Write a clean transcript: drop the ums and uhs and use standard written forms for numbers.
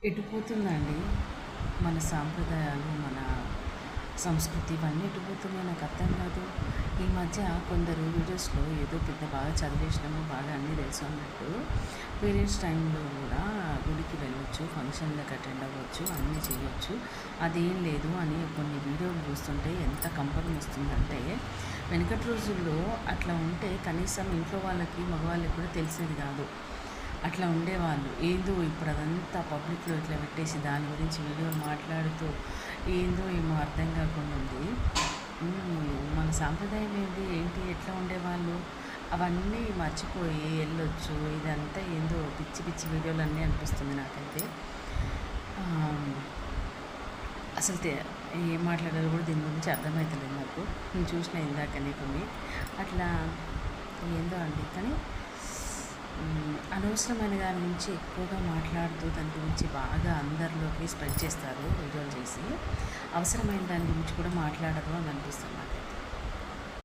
ఎటుపోతుందండి మన సాంప్రదాయాలు, మన సంస్కృతి ఇవన్నీ ఎటుపోతున్నాయో నాకు అర్థం కాదు. ఈ మధ్య కొందరు వీడియోస్‌లో ఏదో పెద్ద బాగా చదివేసినాము, బాగా అన్నీ తెలుసు అన్నట్టు పీరియడ్స్ టైంలో కూడా గుడికి వెళ్ళొచ్చు, ఫంక్షన్‌లకి అటెండ్ అవ్వచ్చు, అన్నీ చేయొచ్చు. అదేం లేదు అని కొన్ని వీడియోలు చూస్తుంటే ఎంత కంపరం వస్తుందంటే, వెనకటి రోజుల్లో అట్లా ఉంటే కనీసం ఇంట్లో వాళ్ళకి, మగవాళ్ళకి కూడా తెలిసేది కాదు. అట్లా ఉండేవాళ్ళు. ఏందో ఇప్పుడు అదంతా పబ్లిక్‌లో ఇట్లా పెట్టేసి దాని గురించి వీడియోలు మాట్లాడుతూ ఏందో ఏమో అర్థం కాకుండా ఉంది. మన సాంప్రదాయం ఏంటి? ఏంటి? ఎట్లా ఉండేవాళ్ళు? అవన్నీ మర్చిపోయి ఎళ్ళొచ్చు. ఇదంతా ఏందో పిచ్చి పిచ్చి వీడియోలన్నీ అనిపిస్తుంది నాకైతే. ఆహ్, అసలు ఏం మాట్లాడాలో కూడా దీని గురించి అర్థమైతలేదు నాకు. నేను చూసిన ఇందాకనే కొన్ని. అట్లా ఏందో అండి. కానీ అనవసరమైన దాని గురించి ఎక్కువగా మాట్లాడుతూ దాని గురించి బాగా అందరిలోకి స్ప్రెడ్ చేస్తారు వీడియోలు చేసి. అవసరమైన దాని గురించి కూడా మాట్లాడరు అని అనిపిస్తుంది నాకైతే.